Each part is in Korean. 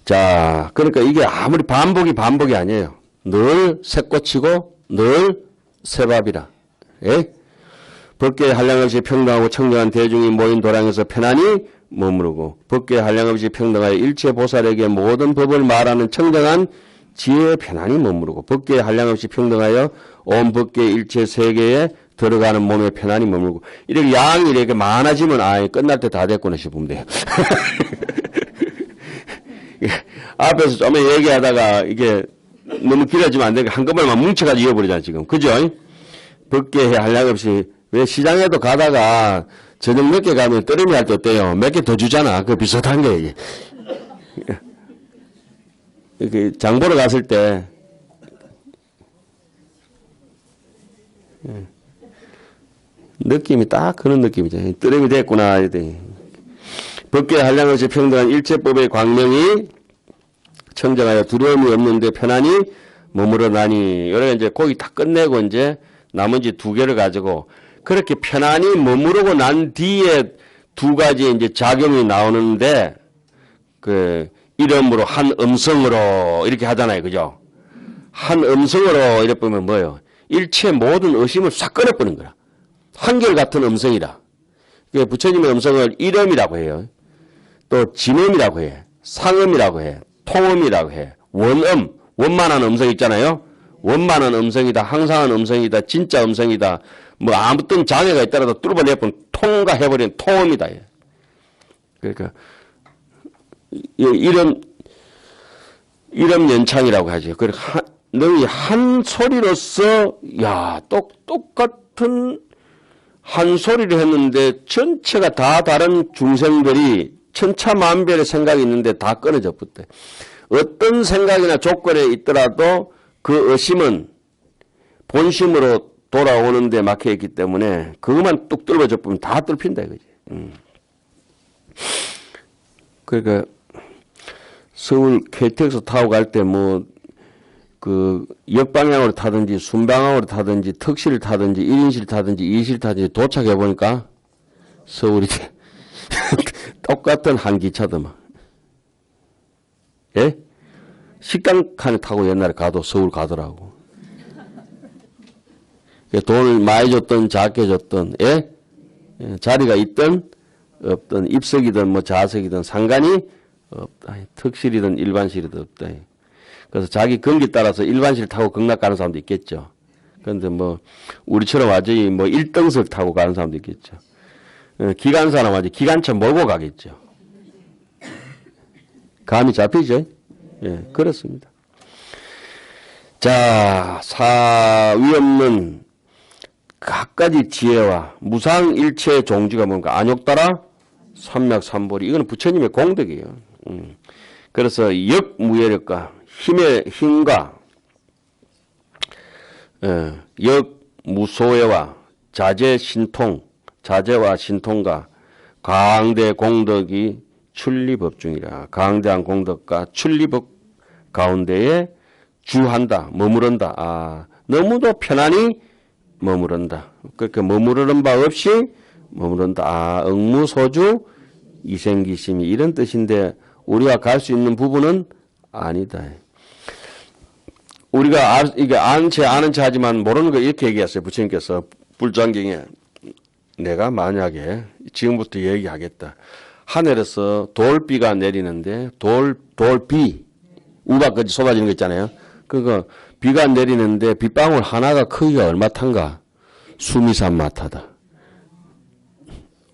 자, 그러니까 이게 아무리 반복이 아니에요. 늘 새꽃이고 늘 새밥이라. 예? 법계에 한량없이 평등하고 청정한 대중이 모인 도량에서 편안히 머무르고 법계에 한량없이 평등하여 일체 보살에게 모든 법을 말하는 청정한 지혜에 편안히 머무르고 법계에 한량없이 평등하여 온 법계 일체 세계에 들어가는 몸에 편안히 머물고 이렇게 양이 이렇게 많아지면 끝날 때 다 됐구나 싶으면 돼요. 앞에서 좀 얘기하다가 이게 너무 길어지면 안 되니까 한꺼번에만 뭉쳐가지고 이어버리잖아 지금. 그죠? 법계에 한량없이 왜 시장에도 가다가 저녁 늦게 가면 떨어미 할 때 어때요? 몇 개 더 주잖아. 그 비슷한 게 이게. 이렇게 장 보러 갔을 때 느낌이 딱 그런 느낌이죠. 떨어미 됐구나. 법계에 한량없이 평등한 일체법의 광명이 청정하여 두려움이 없는데 편안히 머무러나니. 이렇게 이제 거기 다 끝내고 이제 나머지 두 개를 가지고 그렇게 편안히 머무르고 난 뒤에 두 가지 이제 작용이 나오는데 그 이름으로 한 음성으로 이렇게 하잖아요. 그죠? 한 음성으로 이렇게 보면 뭐예요? 일체 모든 의심을 싹 끊어버리는 거라. 한결같은 음성이라. 부처님의 음성을 이름이라고 해요. 또 진음이라고 해. 상음이라고 해. 통음이라고 해. 원음, 원만한 음성 있잖아요. 원만한 음성이다. 항상한 음성이다. 진짜 음성이다. 뭐 아무튼 장애가 있더라도 뚫어내면 통과해버리는 통음이다. 그러니까 이름 연창이라고 하죠. 그러니까 너희 한 소리로서 똑같은 한 소리를 했는데 전체가 다 다른 중생들이 천차만별의 생각이 있는데 다 끊어져 붙대. 어떤 생각이나 조건에 있더라도 그 의심은 본심으로 돌아오는데 막혀있기 때문에 그것만 뚝 뚫어져 보면 다 뚫힌다 이거지. 그러니까 서울 KTX 타고 갈 때 그 역방향으로 타든지 순방향으로 타든지 특실을 타든지 1인실 타든지 2인실 타든지 도착해 보니까 서울이 똑같은 한 기차더만. 예? 식당 칸에 타고 옛날에 가도 서울 가더라고. 돈을 많이 줬든 작게 줬든, 예? 자리가 있든 없든 입석이든 뭐 좌석이든 상관이 없다. 특실이든 일반실이든 없다. 그래서 자기 경기 따라서 일반실 타고 극락 가는 사람도 있겠죠. 그런데 뭐 우리처럼 완전히 뭐 1등석 타고 가는 사람도 있겠죠. 기관사는 완전히 기관차 몰고 가겠죠. 감이 잡히죠? 예, 그렇습니다. 자, 사위 없는 각가지 지혜와 무상일체의 종지가 뭔가 안욕따라 삼맥삼보리. 이거는 부처님의 공덕이에요. 그래서 역무예력과 힘과 역무소예와 자제신통, 자제와 신통과 강대 공덕이 출리법중이라. 강대한 공덕과 출리법 가운데에 주한다, 머무른다. 너무도 편안히 머무른다. 그렇게 머무르는 바 없이 머무른다. 응무소주 이생기심이 이런 뜻인데 우리가 갈 수 있는 부분은 아니다. 우리가 이게 아는 체 하지만 모르는 거 이렇게 얘기했어요. 부처님께서 불장경에 내가 만약에 지금부터 얘기하겠다. 하늘에서 돌비가 내리는데 돌비 우박까지 쏟아지는 거 있잖아요. 그거 비가 내리는데 빗방울 하나가 크기가 얼마탄가? 수미산마타다.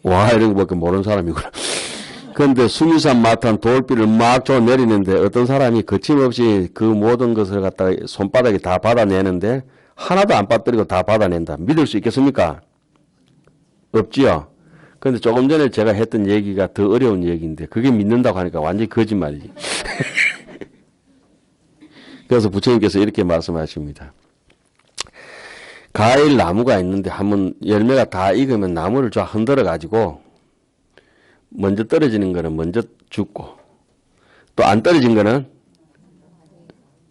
와 이런 거밖에 모르는 사람이구나. 그런데 수미산마탄 돌비를 막 줘 내리는데 어떤 사람이 거침없이 그 모든 것을 갖다가 손바닥에 다 받아내는데 하나도 안 빠뜨리고 다 받아낸다. 믿을 수 있겠습니까? 없지요. 그런데 조금 전에 제가 했던 얘기가 더 어려운 얘기인데 그게 믿는다고 하니까 완전히 거짓말이지. 그래서 부처님께서 이렇게 말씀하십니다. 과일 나무가 있는데 한번 열매가 다 익으면 나무를 쫙 흔들어 가지고 먼저 떨어지는 거는 먼저 죽고 또 안 떨어진 거는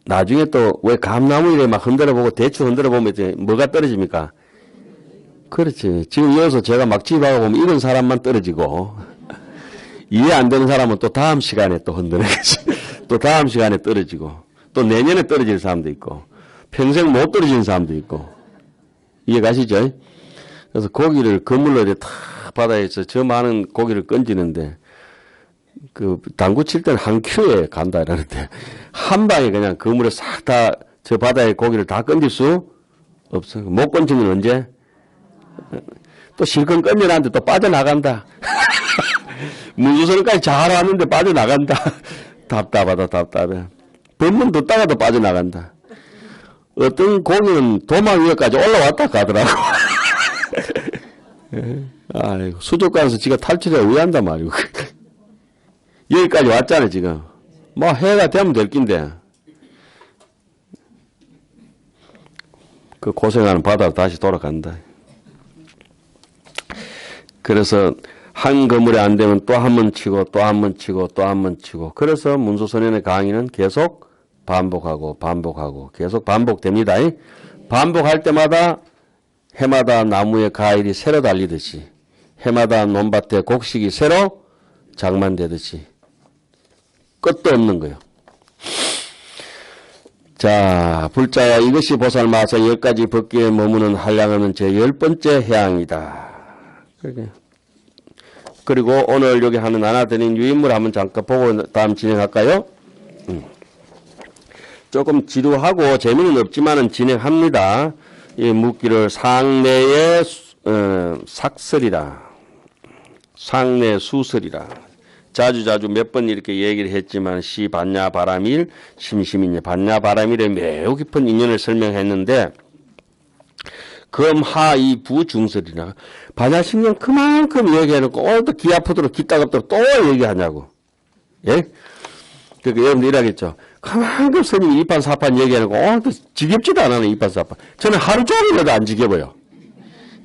나중에 또 왜 감나무 이래 막 흔들어 보고 대충 흔들어 보면 이제 뭐가 떨어집니까? 그렇지. 지금 여기서 제가 막 집하고 보면 이런 사람만 떨어지고 이해 안 되는 사람은 또 다음 시간에 또 흔드는 거지. 또 다음 시간에 떨어지고 또 내년에 떨어질 사람도 있고 평생 못 떨어지는 사람도 있고 이해가시죠? 그래서 고기를 그물로 이렇게 탁 바다에서 저 많은 고기를 건지는데 그 당구 칠 때는 한 큐에 간다 이러는데 한 방에 그냥 그물에 싹 다 저 바다에 고기를 다 건질 수 없어. 못 건지면 언제? 또 실컷 건져놨는데 또 빠져나간다. 문수선까지 잘 왔는데 빠져나간다. 답답하다 답답해. 법문 듣다가도 빠져나간다. 어떤 고기는 도망 위에까지 올라왔다 가더라고. 아이고, 수족관에서 지가 탈출해 우회한단 말이고. 여기까지 왔잖아, 지금. 뭐, 해가 되면 될 낀데. 그 고생하는 바다로 다시 돌아간다. 그래서, 한 그물에 안 되면 또 한 번 치고, 또 한 번 치고, 또 한 번 치고. 그래서 문수선연의 강의는 계속 반복하고, 반복하고, 계속 반복됩니다. 반복할 때마다 해마다 나무에 가일이 새로 달리듯이, 해마다 논밭에 곡식이 새로 장만되듯이, 끝도 없는 거예요. 자, 불자야 이것이 보살마사 10가지 법기에 머무는 한량은 제 10번째 해양이다. 그리고 오늘 여기 하는 나눠드린 유인물 한번 잠깐 보고 다음 진행할까요? 조금 지루하고 재미는 없지만은 진행합니다. 이 묻기를 상내의 삭설이라, 상내 수설이라. 자주 몇 번 이렇게 얘기를 했지만 시 반야 바람일 심심이냐 반야 바람일에 매우 깊은 인연을 설명했는데 금하이 부중설이라 반야신경 그만큼 얘기해놓고 오늘 또 귀 아프도록 귀 따갑도록 또 얘기하냐고. 예? 그러니까 여러분들 이라겠죠. 그만큼 스님이 이판 사판 얘기해놓고 오늘 또 지겹지도 않아요. 이판 사판. 저는 하루 종일해도 안 지겨워요.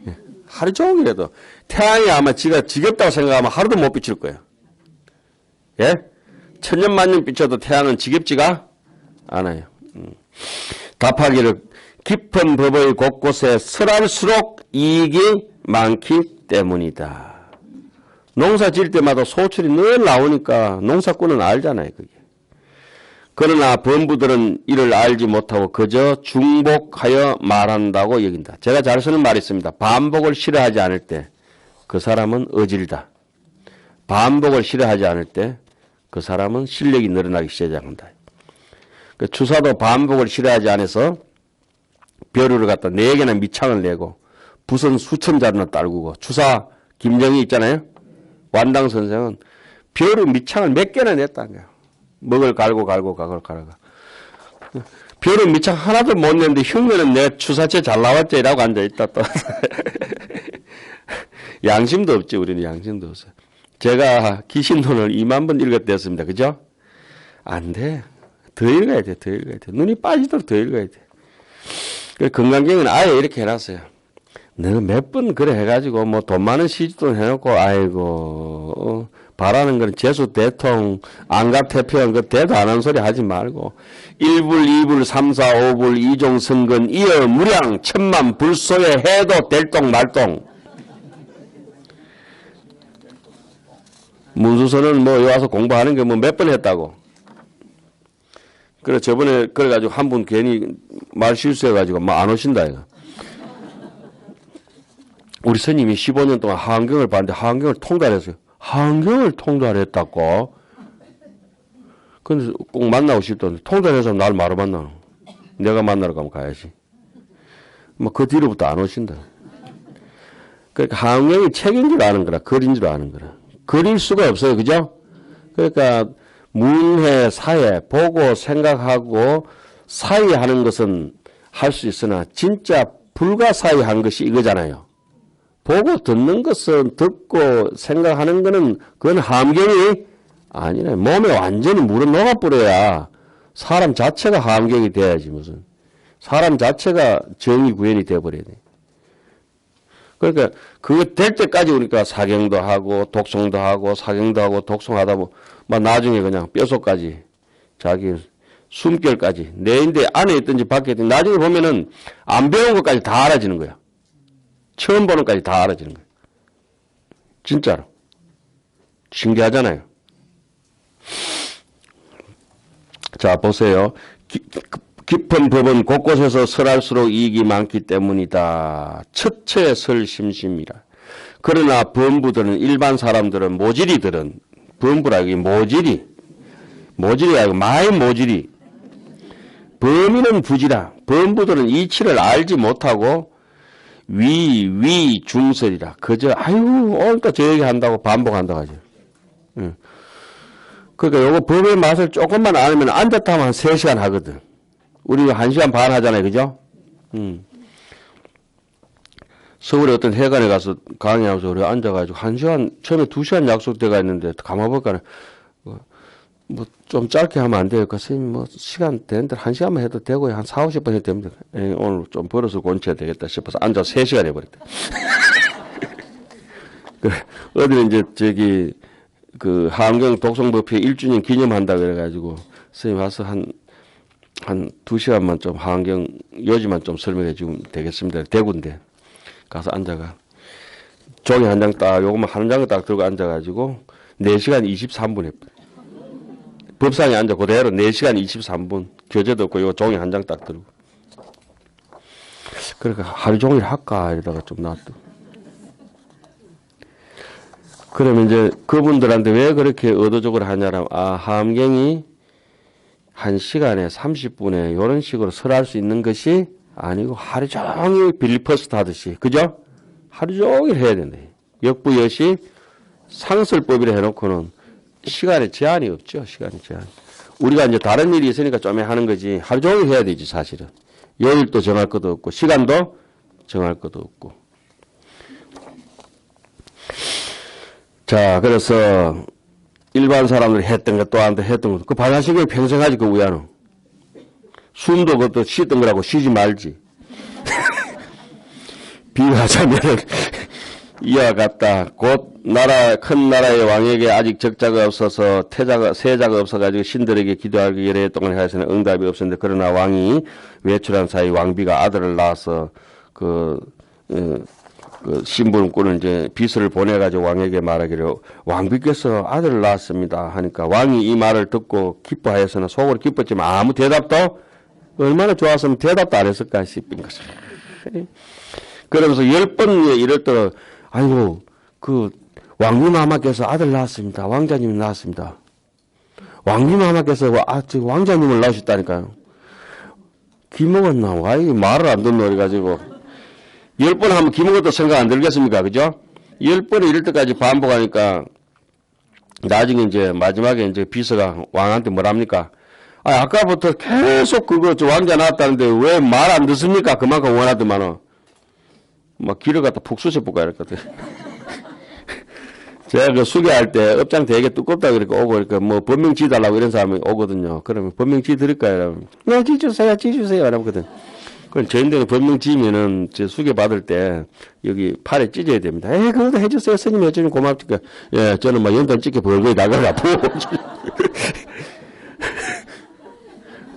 예? 하루 종일해도 태양이 아마 지가 지겹다고 생각하면 하루도 못 비칠 거예요. 예? 천년만년 비춰도 태양은 지겹지가 않아요. 답하기를 깊은 법의 곳곳에 설할수록 이익이 많기 때문이다. 농사 지을 때마다 소출이 늘 나오니까 농사꾼은 알잖아요. 그게. 그러나 범부들은 이를 알지 못하고 그저 중복하여 말한다고 여긴다. 제가 잘 쓰는 말이 있습니다. 반복을 싫어하지 않을 때 그 사람은 어질다. 반복을 싫어하지 않을 때 그 사람은 실력이 늘어나기 시작한다. 그 주사도 반복을 싫어하지 않아서 벼루를 갖다 4개나 밑창을 내고 부선 수천 자루나 딸구고 주사 김정희 있잖아요. 완당 선생은 벼루 밑창을 몇 개나 냈다는 거야. 먹을 갈고 벼루 밑창 하나도 못 냈는데 흉내는 내 주사체 잘 나왔지 이라고 앉아있다 또. 양심도 없지. 우리는 양심도 없어요. 제가 기신론을 2만 번 읽었댔습니다. 그죠? 안 돼. 더 읽어야 돼. 더 읽어야 돼. 눈이 빠지도록 더 읽어야 돼. 그래서 건강경은 아예 이렇게 해놨어요. 내가 몇 번 그래 해가지고 뭐 돈 많은 시집돈 해놓고 아이고 바라는 건 재수 대통 안갑 태평 그 대도 안 하는 소리 하지 말고 1불 2불 3, 4, 5불 2종 성근 이어 무량 천만 불소에 해도 될동 말동. 문수선은 뭐 여기 와서 공부하는 게 뭐 몇 번 했다고. 그래 저번에 그래가지고 한 분 괜히 말 실수해가지고 뭐 안 오신다 이거. 우리 스님이 15년 동안 하안경을 봤는데 하안경을 통달했어요. 하안경을 통달했다고. 근데 꼭 만나고 싶던데 통달해서 날 말로 만나노. 내가 만나러 가면 가야지. 뭐 그 뒤로부터 안 오신다. 그러니까 하안경이 책인 줄 아는 거라 글인 줄 아는 거라. 그릴 수가 없어요. 그죠? 그러니까 문해, 사회, 보고 생각하고 사이하는 것은 할 수 있으나 진짜 불가사의한 것이 이거잖아요. 보고 듣는 것은 듣고 생각하는 거는 그건 함경이 아니네. 몸에 완전히 물은 녹아버려야 사람 자체가 함경이 돼야지 무슨. 사람 자체가 정의 구현이 돼버려야 돼. 그러니까 그거 될 때까지 우리가 사경도 하고 독송도 하고 사경도 하고 독송하다 보면 막 나중에 그냥 뼛속까지 자기 숨결까지 내인데 안에 있든지 밖에 있든지 나중에 보면은 안 배운 것까지 다 알아지는 거야. 처음 보는 것까지 다 알아지는 거야. 진짜로. 신기하잖아요. 자, 보세요. 깊은 법은 곳곳에서 설할수록 이익이 많기 때문이다. 첫째 설심심이라. 그러나 범부들은, 일반 사람들은, 모질이들은, 범부라, 여기 모질이 아니고 마이 모질이. 범인은 부지라. 범부들은 이치를 알지 못하고 중설이라. 그저 아유 오늘도 저 얘기 한다고 반복한다고 하죠. 응. 그러니까 요거 법의 맛을 조금만 알면 앉았다 하면 한 3시간 하거든. 우리 1시간 반 하잖아요. 그죠? 서울에 어떤 회관에 가서 강의하면서 우리 앉아가지고 1시간, 처음에 2시간 약속돼가 있는데 가만보니까 뭐 좀 짧게 하면 안 돼요. 선생님 뭐 시간 되는 대로 1시간만 해도 되고요. 한 4, 50분 해도 됩니다. 오늘 좀 벌어서 곤쳐야 되겠다 싶어서 앉아서 3시간 해버렸다. 그래, 어디는 이제 저기 그 하암경 독성법회 1주년 기념한다 그래가지고 선생님 와서 한 2시간만 좀 하암경 요지만 좀 설명해 주면 되겠습니다. 대구인데 가서 앉아가 종이 한 장 딱 요것만 한 장 딱 들고 앉아가지고 4시간 23분 했거든. 법상에 앉아 그대로 4시간 23분 교재도 없고 요 종이 한 장 딱 들고 그러니까 하루 종일 할까 이러다가 좀 놔둬. 그러면 이제 그분들한테 왜 그렇게 의도적으로 하냐면 하암경이 1시간에 30분에 이런 식으로 설할 수 있는 것이 아니고 하루 종일 빌리퍼스트 하듯이 그죠? 하루 종일 해야 된다. 역부여시 상설법이라 해놓고는 시간에 제한이 없죠. 시간에 제한. 우리가 이제 다른 일이 있으니까 좀 하는 거지 하루 종일 해야 되지 사실은. 요일도 정할 것도 없고 시간도 정할 것도 없고. 자, 그래서 일반 사람들이 했던 것 또한테 했던 것. 그 반야신경이 평생 하지 그 우야는. 숨도 그것도 쉬던 거라고 쉬지 말지. 비유하자면은 이와 같다. 곧 큰 나라의 왕에게 아직 적자가 없어서 세자가 없어가지고 신들에게 기도하기 여러 해 동안 하여서는 응답이 없었는데 그러나 왕이 외출한 사이 왕비가 아들을 낳아서 그 신부름꾼은 이제 비서를 보내가지고 왕에게 말하기를 왕비께서 아들을 낳았습니다 하니까 왕이 이 말을 듣고 기뻐하여서는 속으로 기뻤지만 아무 대답도 얼마나 좋았으면 대답도 안 했을까 싶은 것을. 그러면서 10번 이럴 때 아이고 그 왕비마마께서 아들 낳았습니다. 왕자님이 낳았습니다. 왕비마마께서 왕자님을 낳으셨다니까요. 기먹었나 와 이게 말을 안 듣노 그래가지고 10번 하면 기먹어도 생각 안 들겠습니까? 그죠? 10번에 이럴 때까지 반복하니까 나중에 이제 마지막에 이제 비서가 왕한테 뭐랍니까? 아까부터 계속 그거 왕자 낳았다는데 왜 말 안 듣습니까? 그만큼 원하더만은. 막 길을 갖다 푹 쑤셔볼까 이랬거든. 제가 그 수계할 때 업장 되게 두껍다 그러니까 오고 그러니까 뭐 법명 지달라고 이런 사람이 오거든요. 그러면 법명 지 드릴까요? 이러면 네, 지주세요. 이러거든. 그럼 저희들은 법명 지면은 제 수계 받을 때 여기 팔에 찢어야 됩니다. 그것도 해주세요. 스님 해주면 고맙니까. 예, 저는 막 연단 찍게 벌거에 나가라.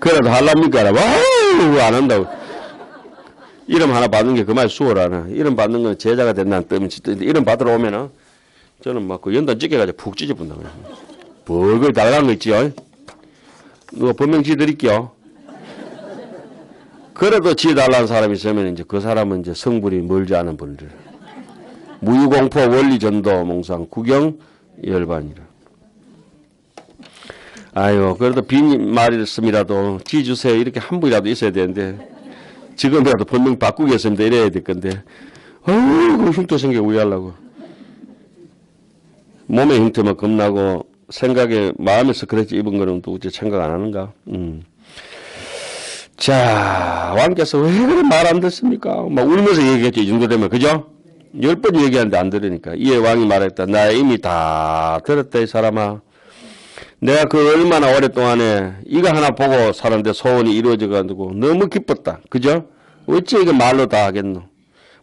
그래도 할랍니까? 안 한다고. 이름 하나 받는 게 그만 수월하나. 이름 받는 건 제자가 된다는 뜻이지. 이름 받으러 오면은 저는 막 그 연단 찢겨가지고 푹 찢어본다. 벌거에 달라는 거 있지요. 누가 법명지 드릴게요. 그래도 지달라는 사람이 있으면 이제 그 사람은 이제 성불이 멀지 않은 분들. 무유공포 원리전도 몽상 구경 열반이라. 아유, 그래도 빈 말씀이라도 지주세요. 이렇게 한 분이라도 있어야 되는데, 지금이라도 본명 바꾸겠습니다. 이래야 될 건데, 어이구, 흉터 생겨 우회하려고. 몸의 흉터만 겁나고, 생각에, 마음에서 그렇게 입은 거는 또 어째 생각 안 하는가? 자, 왕께서 왜 그래 말 안 듣습니까? 막 울면서 얘기했죠. 이 정도 되면. 그죠? 10번 얘기하는데 안 들으니까. 이에 왕이 말했다. 나 이미 다 들었다, 이 사람아. 내가 그 얼마나 오랫동안에 이거 하나 보고 사는데 소원이 이루어져가지고 너무 기뻤다. 그죠? 어찌 이게 말로 다 하겠노?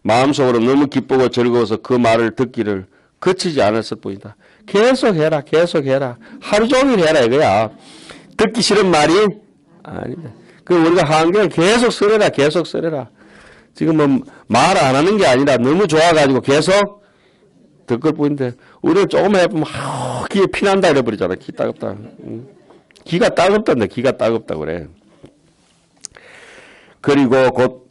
마음속으로 너무 기쁘고 즐거워서 그 말을 듣기를 거치지 않았을 뿐이다. 계속해라, 계속해라. 하루 종일 해라 이거야. 듣기 싫은 말이 아니다. 그럼 우리가 하안경을 계속 쓰래라, 계속 쓰래라. 지금 뭐 말 안 하는 게 아니라 너무 좋아가지고 계속 듣을 뿐인데 우리는 조금 해보면 귀에 피난다 이래버리잖아. 기 따갑다. 기가 따갑단다. 기가 따갑다 그래. 그리고 곧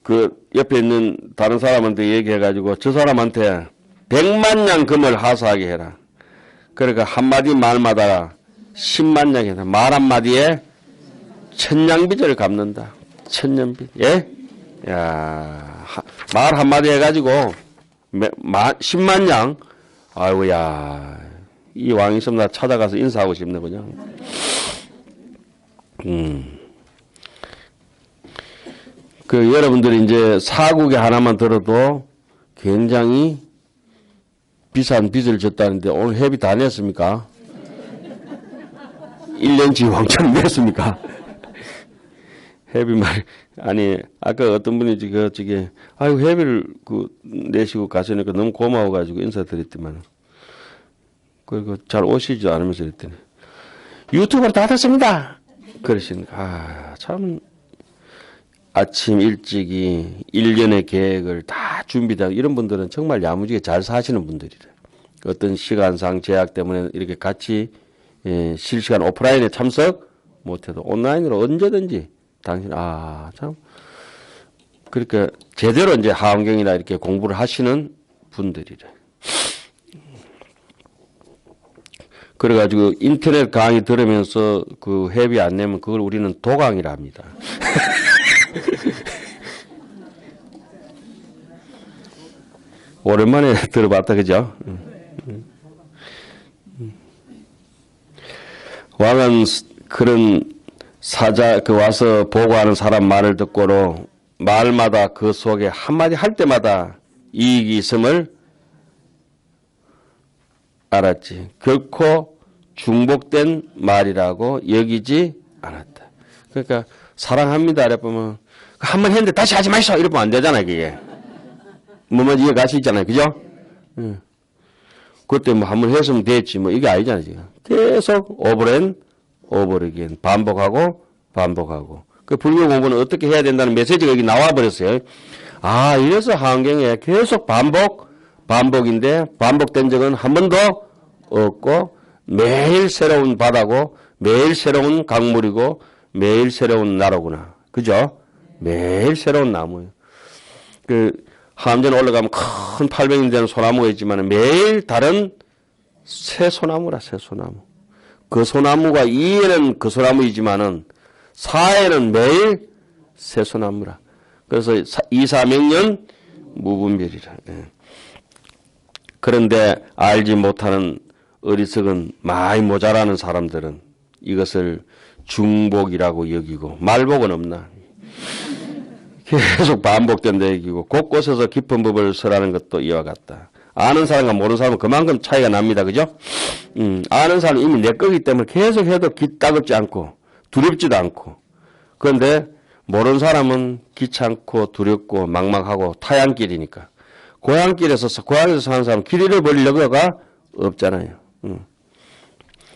그 옆에 있는 다른 사람한테 얘기해가지고 저 사람한테 100만 냥 금을 하사하게 해라. 그러니까 한마디 말마다 10만 냥 해라. 말 한마디에 천냥빚을 갚는다. 천년빚. 예? 야, 말 한마디 해가지고 10만 냥. 아이고야. 이 왕이 있으면 나 찾아가서 인사하고 싶네 그냥. 그 여러분들이 이제 사국에 하나만 들어도 굉장히 비싼 빚을 졌다는데 오늘 회비 다 냈습니까? 1년치 왕창 냈습니까? 회비 말 아니 아까 어떤 분이 저기 아이고 회비를 내시고 가시니까 너무 고마워가지고 인사드렸더만 그리고 잘 오시지 않으면서 그랬더니 유튜브를 닫았습니다. 그러시니까 참. 아침 일찍이 1년의 계획을 다 준비다. 이런 분들은 정말 야무지게 잘 사시는 분들이래. 어떤 시간상 제약 때문에 이렇게 같이 실시간 오프라인에 참석 못해도 온라인으로 언제든지 당신 참 그러니까 제대로 이제 하원경이나 이렇게 공부를 하시는 분들이래. 그래가지고 인터넷 강의 들으면서 그 회비 안 내면 그걸 우리는 도강이라 합니다. 오랜만에 들어봤다, 그죠? 왕은 그런 와서 보고하는 사람 말을 듣고로 말마다 그 속에 한마디 할 때마다 이익이 있음을 알았지. 결코 중복된 말이라고 여기지 않았다. 그러니까 사랑합니다. 이래 보면 한 번 했는데 다시 하지 마시오. 이러면 안 되잖아요. 그게. 뭐만 이해가시잖아요. 그죠? 그때 뭐 한 번 했으면 됐지. 뭐 이게 아니잖아요. 지금. 계속 오버앤 오버어게인 반복하고 반복하고. 그 불교 공부는 어떻게 해야 된다는 메시지가 여기 나와 버렸어요. 이래서 하원경에 계속 반복인데 반복된 적은 한 번도 없고 매일 새로운 바다고 매일 새로운 강물이고 매일 새로운 나라구나. 그죠? 매일 새로운 나무예요. 함전 올라가면 큰 800년 되는 소나무가 있지만 매일 다른 새 소나무라, 새 소나무. 그 소나무가 2에는 그 소나무이지만은 4에는 매일 새 소나무라. 그래서 2사명년 무분별이라. 그런데 알지 못하는 어리석은 많이 모자라는 사람들은 이것을 중복이라고 여기고 말복은 없나. 계속 반복된다 얘기고 곳곳에서 깊은 법을 설하는 것도 이와 같다. 아는 사람과 모르는 사람은 그만큼 차이가 납니다. 그죠? 아는 사람은 이미 내 거기 때문에 계속 해도 따갑지 않고 두렵지도 않고 그런데 모르는 사람은 귀찮고 두렵고 막막하고 타양길이니까 고향에서 사는 사람은 길 잃어버리려고 가 없잖아요.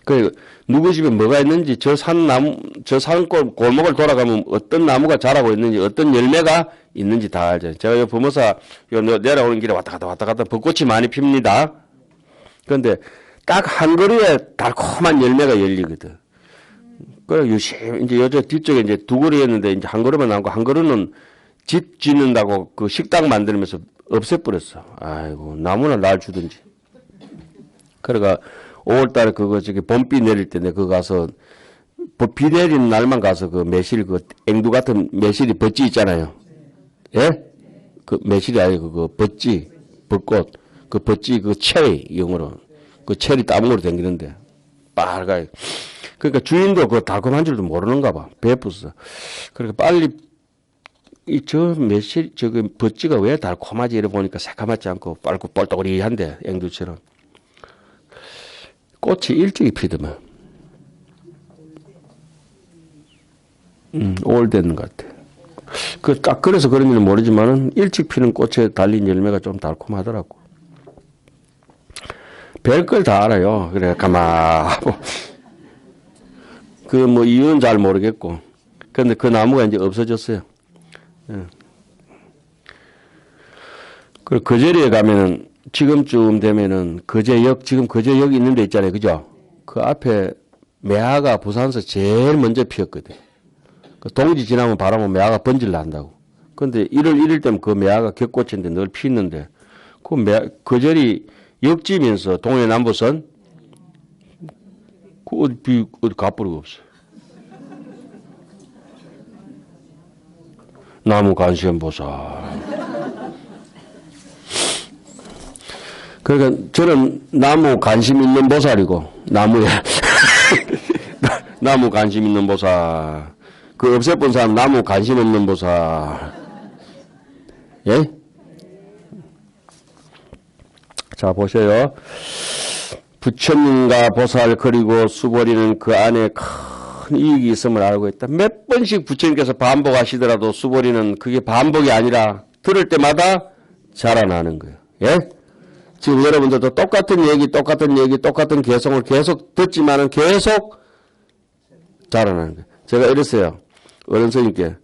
그 누구 집에 뭐가 있는지 저 산 골목을 돌아가면 어떤 나무가 자라고 있는지 어떤 열매가 있는지 다 알잖아요. 제가 부모사 내려오는 길에 왔다 갔다 벚꽃이 많이 핍니다. 그런데 딱 한 그루에 달콤한 열매가 열리거든. 그래 유심히 이제 여저 뒤쪽에 이제 두 그루였는데 이제 한 그루만 남고 한 그루는 집 짓는다고 그 식당 만들면서 없애버렸어. 아이고 나무나 날 주든지. 그러니까 5월달에 저기 봄비 내릴 때 내가 가서 비 내리는 날만 가서 그 매실 앵두 같은 매실이 벚지 있잖아요. 예? 그 매실이 아니고 그 벚지 벚꽃 그 벚지 체리 영어로 그 체리 따봉으로 댕기는데 빨가요. 그러니까 주인도 그 달콤한 줄도 모르는가 봐. 배웠어. 그러니까 빨리 매실 벚지가 왜 달콤하지 이래 보니까 새카맣지 않고 빨고 뻘떡거리한데 앵두처럼. 꽃이 일찍이 피더만. 5월 됐는 것 같아. 딱 그래서 그런지는 모르지만은 일찍 피는 꽃에 달린 열매가 좀 달콤하더라고. 별걸 다 알아요. 그래, 가만하고. 이유는 잘 모르겠고. 근데 그 나무가 이제 없어졌어요. 그리고 그 자리에 가면은 지금쯤 되면은 지금 거제역 있는 데 있잖아요. 그죠? 그 앞에 매화가 부산에서 제일 먼저 피었거든. 동지 지나면 바람은 매화가 번질러 한다고. 근데 1월 1일 때면 그 매화가 격꽃인데 늘 피는데 그 절이 역지면서 동해남부선 그 어디 가버리고 없어. 나무 관세음보살. 그러니까 저는 나무 관심 있는 보살이고 나무에 나무 관심 있는 보살. 그 없애본 사람 나무 관심 없는 보살. 예? 자 보세요. 부처님과 보살 그리고 수보리는 그 안에 큰 이익이 있음을 알고 있다. 몇 번씩 부처님께서 반복하시더라도 수보리는 그게 반복이 아니라 들을 때마다 자라나는 거예요. 예? 지금 여러분들도 똑같은 얘기 똑같은 개성을 계속 듣지만은 계속 자라나는 거예요. 제가 이랬어요. 어른 스님께.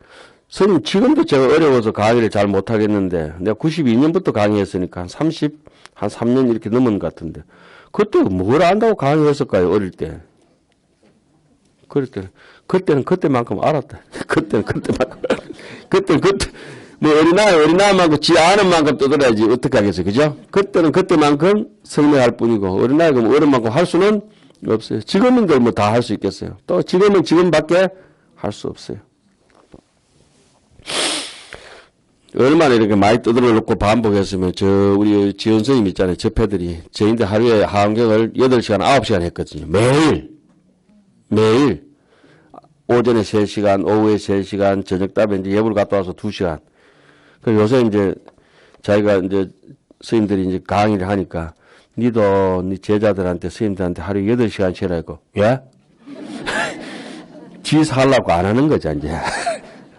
스님 지금도 제가 어려워서 강의를 잘 못하겠는데 내가 92년부터 강의했으니까 한 3년 이렇게 넘은 것 같은데 그때 뭘 안다고 강의했을까요? 어릴 때. 그때는 그때만큼 알았다. 그때는 뭐 어린아이만큼 지 아는 만큼 떠들어야지 어떻게 하겠어요. 그죠? 그때는 그때만큼 설명할 뿐이고 어린아이가 뭐 어른만큼 할 수는 없어요. 지금인들 뭐 다 할 수 있겠어요. 또 지금은 지금밖에 할 수 없어요. 얼마나 이렇게 많이 떠들어 놓고 반복했으면 우리 지원 선생님 있잖아요. 접해들이 저희인데 하루에 하원경을 8시간 9시간 했거든요. 매일 오전에 3시간 오후에 3시간 저녁 답에 이제 예불 갔다 와서 2시간. 그 요새 이제 자기가 이제 스님들이 이제 강의를 하니까 니도 니 제자들한테 스님들한테 하루에 8시간씩 해라고. 예? 지 살라고 안 하는 거죠 이제.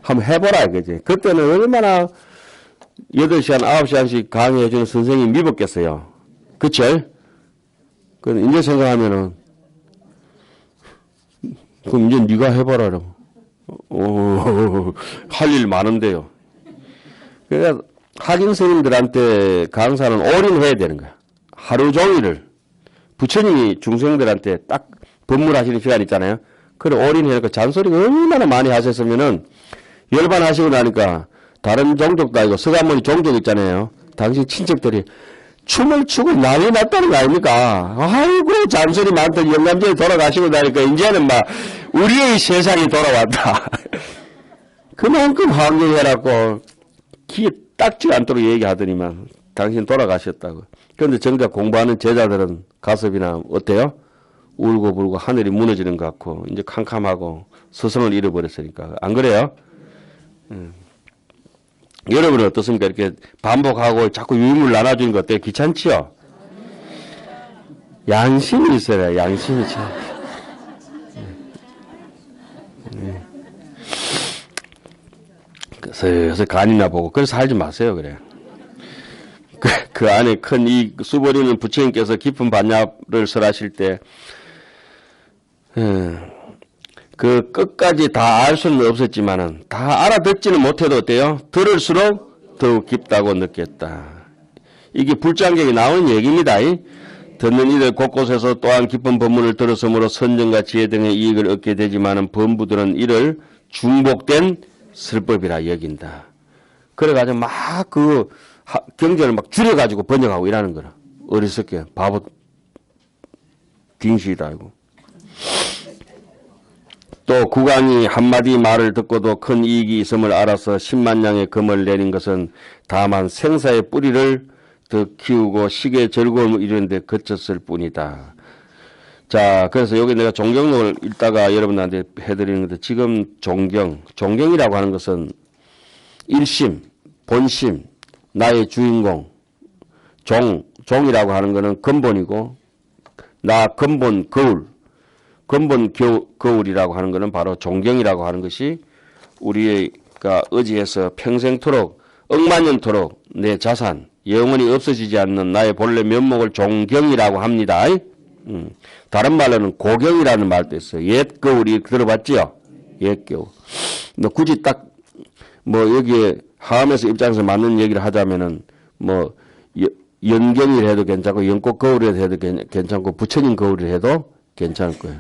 한번 해보라 이거지. 그때는 얼마나 8시간 9시간씩 강의해주는 선생님이 미웠겠어요. 그쵸? 그 이제 생각하면은 그럼 이제 네가 해봐라. 할 일 많은데요. 그러니까 학인 스님들한테 강사는 올인해야 되는 거야. 하루 종일을. 부처님이 중생들한테 딱 법문하시는 시간 있잖아요. 그래 올인해놓고 잔소리가 얼마나 많이 하셨으면은 열반하시고 나니까 다른 종족도 아니고 서가모니 종족 있잖아요. 당신 친척들이 춤을 추고 난리 났다는 거 아닙니까? 아이고 잔소리 많던 영감전에 돌아가시고 나니까 이제는 막 우리의 세상이 돌아왔다. 그만큼 환경해놨고 귀에 딱지 않도록 얘기하더니만 당신 돌아가셨다고. 그런데 정작 공부하는 제자들은 가섭이나 어때요? 울고불고 하늘이 무너지는 것 같고 이제 캄캄하고 스승을 잃어버렸으니까. 안 그래요? 여러분은 어떻습니까? 이렇게 반복하고 자꾸 유임을 나눠주는 거 어때요? 귀찮지요? 양심이 있어야 양심이 참. 그래서 간이나 보고 그래서 살지 마세요. 그래. 그 안에 큰 이 수보리는 부처님께서 깊은 반야를 설하실 때 그 끝까지 다 알 수는 없었지만은 다 알아듣지는 못해도 어때요? 들을수록 더욱 깊다고 느꼈다. 이게 불장경에 나오는 얘기입니다. 듣는 이들 곳곳에서 또한 깊은 법문을 들었으므로 선정과 지혜 등의 이익을 얻게 되지만은 범부들은 이를 중복된 설법이라 여긴다. 그래가지고 막 그 경전을 막 줄여가지고 번역하고 이러는 거라. 어리석게 바보 딩시다 알고. 또 국왕이 한마디 말을 듣고도 큰 이익이 있음을 알아서 10만 양의 금을 내린 것은 다만 생사의 뿌리를 더 키우고 식의 즐거움을 이루는 데 그쳤을 뿐이다. 자, 그래서 여기 내가 종경록을 읽다가 여러분한테 해드리는 건데 지금 종경이라고 하는 것은 일심, 본심, 나의 주인공, 종이라고 하는 것은 근본이고 나 근본 거울이라고 하는 것은 바로 존경이라고 하는 것이 우리가 의지해서 평생토록 억만년토록 내 자산 영원히 없어지지 않는 나의 본래 면목을 존경이라고 합니다. 다른 말로는 고경이라는 말도 있어요. 옛 거울이 들어봤지요? 옛 거울. 너 굳이 딱 뭐 여기에 하암에서 입장에서 맞는 얘기를 하자면은 뭐 연경이라 해도 괜찮고 연꽃 거울이라 해도 괜찮고 부처님 거울이라 해도 괜찮을 거예요.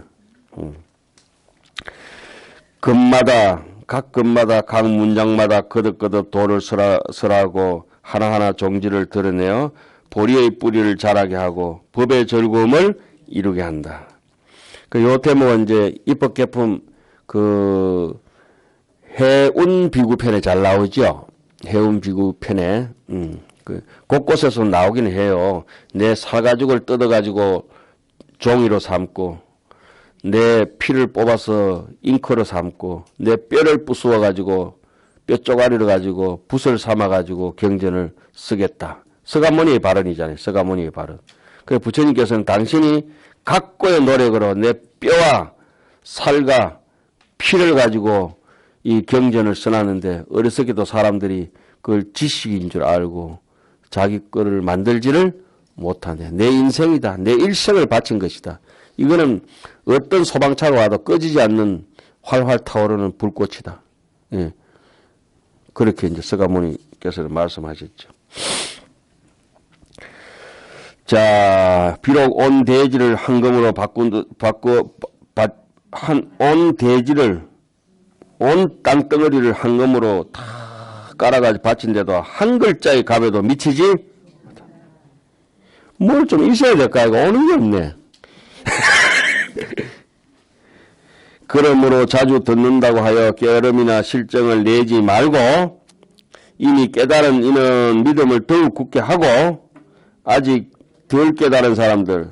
급마다 각 급마다 각 문장마다 거듭거듭 도를 설하고 하나하나 종지를 드러내어 보리의 뿌리를 자라게 하고 법의 즐거움을 이루게 한다. 요 대목은 이제 입법개품 해운비구편에 잘 나오죠. 해운비구편에 곳곳에서 나오긴 해요. 내 사가죽을 뜯어가지고 종이로 삼고 내 피를 뽑아서 잉크로 삼고 내 뼈를 부수어가지고 뼈 쪼가리를 가지고 붓을 삼아가지고 경전을 쓰겠다. 서가모니의 발언이잖아요. 서가모니의 발언. 그래서 부처님께서는 당신이 각고의 노력으로 내 뼈와 살과 피를 가지고 이 경전을 써놨는데 어리석게도 사람들이 그걸 지식인 줄 알고 자기 거를 만들지를 못하네. 내 인생이다. 내 일생을 바친 것이다. 이거는 어떤 소방차가 와도 꺼지지 않는 활활 타오르는 불꽃이다. 예. 그렇게 이제 서가모니께서 말씀하셨죠. 자, 비록 온 대지를 황금으로 온 대지를, 온 땅덩어리를 황금으로 다 깔아가지고 바친데도 한 글자의 값에도 미치지 뭘 좀 있어야 될까? 이거 오는 게 없네. 그러므로 자주 듣는다고 하여 깨달음이나 실정을 내지 말고 이미 깨달은 이는 믿음을 더욱 굳게 하고 아직 덜 깨달은 사람들,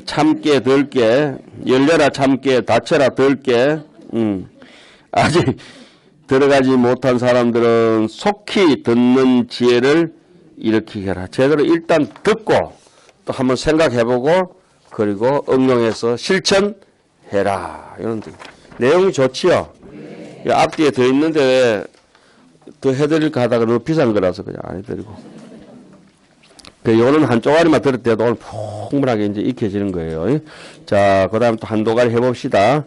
참게 덜게, 열려라 참게, 닫혀라 덜게, 아직 들어가지 못한 사람들은 속히 듣는 지혜를 일으키게 해라. 제대로 일단 듣고 또 한번 생각해보고 그리고 응용해서 실천해라. 이런 내용이 좋지요. 네. 앞뒤에 더 있는데 더 해드릴까 하다가 너무 비싼 거라서 그냥 안 해드리고. 요는 한 쪼가리만 들을 때도 오늘 풍분하게 이제 익혀지는 거예요. 자, 그 다음 또 한 도가리 해봅시다.